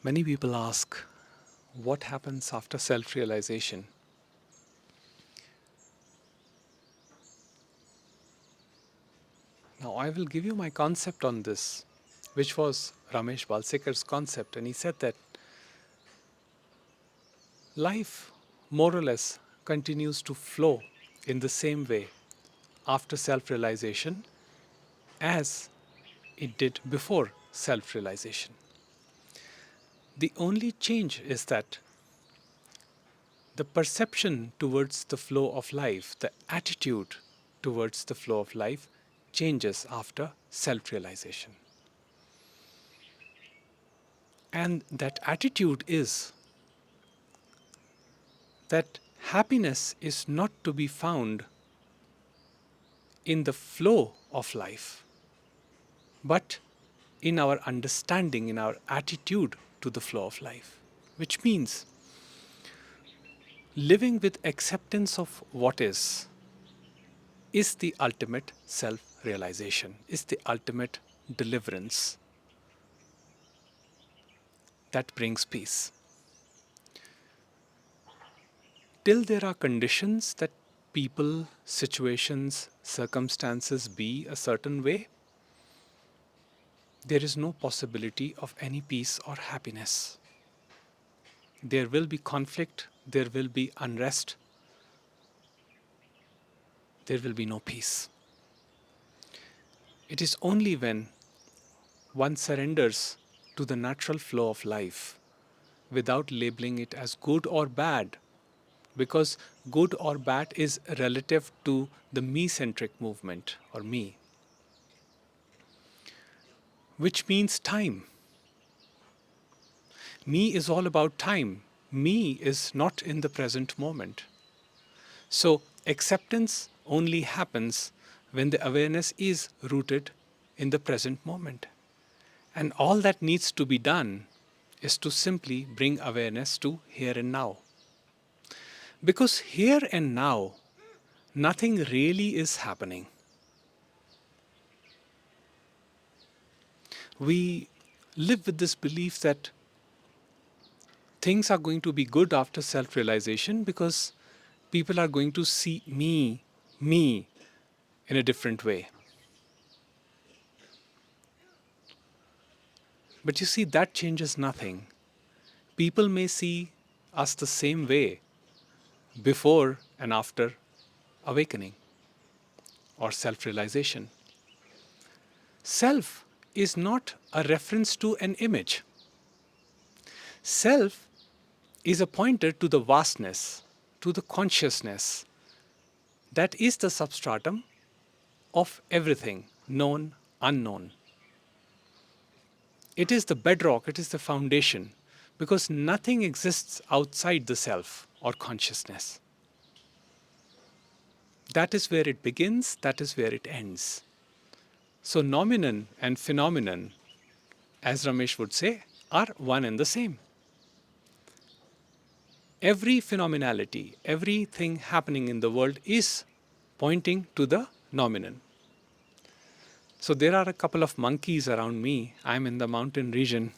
Many people ask, what happens after self-realization? Now, I will give you my concept on this, which was Ramesh Balsekar's concept. And he said that life, more or less, continues to flow in the same way after self-realization as it did before self-realization. The only change is that the perception towards the flow of life, the attitude towards the flow of life changes after self realization. And that attitude is that happiness is not to be found in the flow of life, but in our understanding, in our attitude to the flow of life, which means living with acceptance of what is the ultimate self realization, is the ultimate deliverance that brings peace. Till there are conditions that people, situations, circumstances be a certain way, there is no possibility of any peace or happiness. There will be conflict, there will be unrest, there will be no peace. It is only when one surrenders to the natural flow of life without labeling it as good or bad, because good or bad is relative to the me-centric movement or me, which means time. Me is all about time. Me is not in the present moment. So acceptance only happens when the awareness is rooted in the present moment. And all that needs to be done is to simply bring awareness to here and now. Because here and now, nothing really is happening. We live with this belief that things are going to be good after self-realization because people are going to see me in a different way. But you see, that changes nothing. People may see us the same way before and after awakening or self-realization. Self is not a reference to an image. Self is a pointer to the vastness, to the consciousness that is the substratum of everything, known, unknown. It is the bedrock, it is the foundation, because nothing exists outside the self or consciousness. That is where it begins, that is where it ends. So noumenon and phenomenon, as Ramesh would say, are one and the same. Every phenomenality, everything happening in the world is pointing to the noumenon. So there are a couple of monkeys around me. I'm in the mountain region.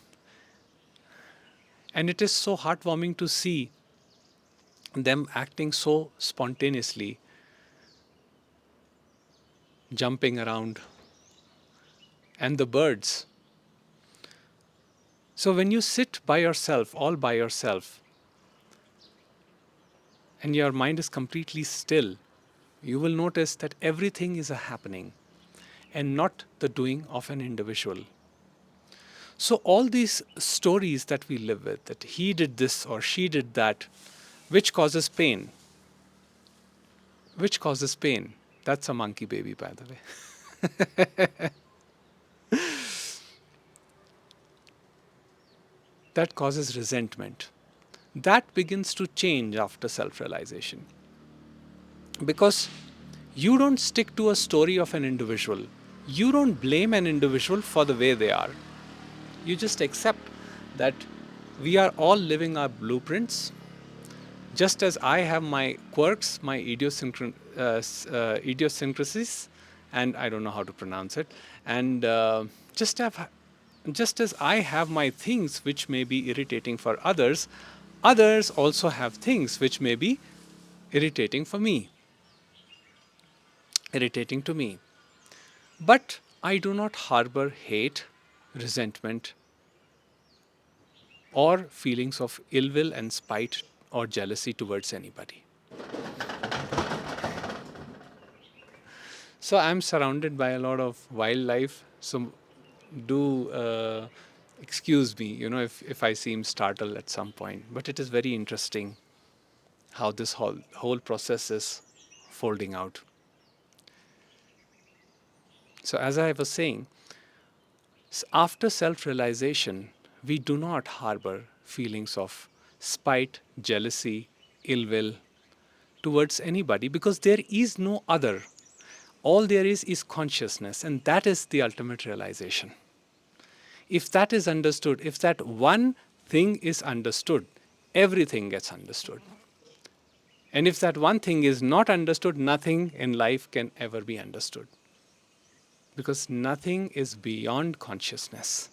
And it is so heartwarming to see them acting so spontaneously, jumping around, and the birds. So when you sit by yourself, all by yourself, and your mind is completely still, you will notice that everything is a happening and not the doing of an individual. So all these stories that we live with, that he did this or she did that, which causes pain? Which causes pain? That's a monkey baby, by the way. That causes resentment. That begins to change after self-realization. Because you don't stick to a story of an individual. You don't blame an individual for the way they are. You just accept that we are all living our blueprints. Just as I have my quirks, my idiosyncrasies, and I don't know how to pronounce it, and just just as I have my things which may be irritating for others, others also have things which may be irritating for me, irritating to me. But I do not harbor hate, resentment, or feelings of ill will and spite or jealousy towards anybody. So I'm surrounded by a lot of wildlife. So do excuse me, if I seem startled at some point. But it is very interesting how this whole process is folding out. So as I was saying, after self-realization, we do not harbor feelings of spite, jealousy, ill will towards anybody because there is no other. All there is consciousness, and that is the ultimate realization. If that is understood, if that one thing is understood, everything gets understood. And if that one thing is not understood, nothing in life can ever be understood. Because nothing is beyond consciousness.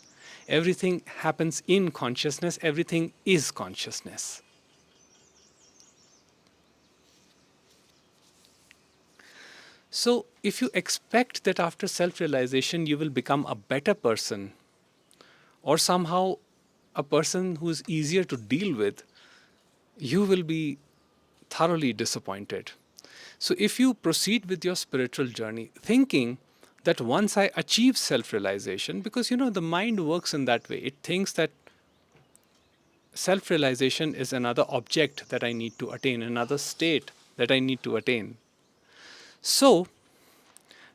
Everything happens in consciousness, everything is consciousness. So, if you expect that after self realization you will become a better person, or somehow a person who is easier to deal with, you will be thoroughly disappointed. So, if you proceed with your spiritual journey thinking that once I achieve self realization, because the mind works in that way, it thinks that self realization is another object that I need to attain, another state that I need to attain. So,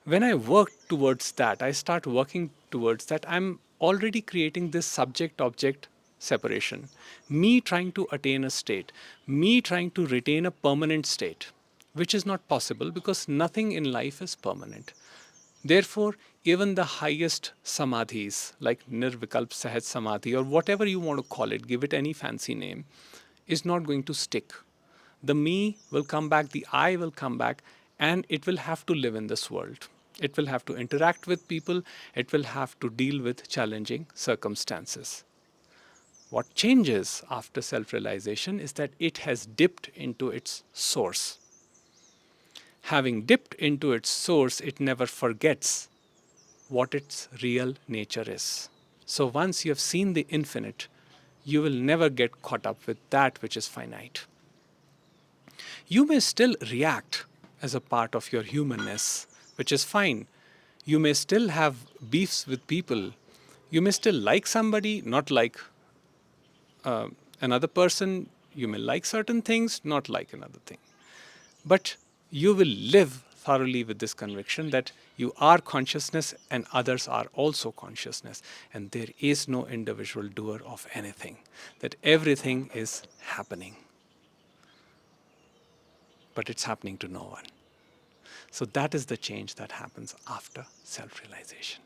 when I work towards that, I start working towards that, I'm already creating this subject object separation. Me trying to attain a state, me trying to retain a permanent state, which is not possible because nothing in life is permanent. Therefore, even the highest samadhis, like Nirvikalp Sahaj Samadhi, or whatever you want to call it, give it any fancy name, is not going to stick. The me will come back, the I will come back, and it will have to live in this world. It will have to interact with people, it will have to deal with challenging circumstances. What changes after self realization is that it has dipped into its source. Having dipped into its source, it never forgets what its real nature is. So once you have seen the infinite, you will never get caught up with that which is finite. You may still react as a part of your humanness, which is fine. You may still have beefs with people. You may still like somebody, not like another person. You may like certain things, not like another thing. But you will live thoroughly with this conviction that you are consciousness and others are also consciousness. And there is no individual doer of anything, that everything is happening. But it's happening to no one. So that is the change that happens after self realization.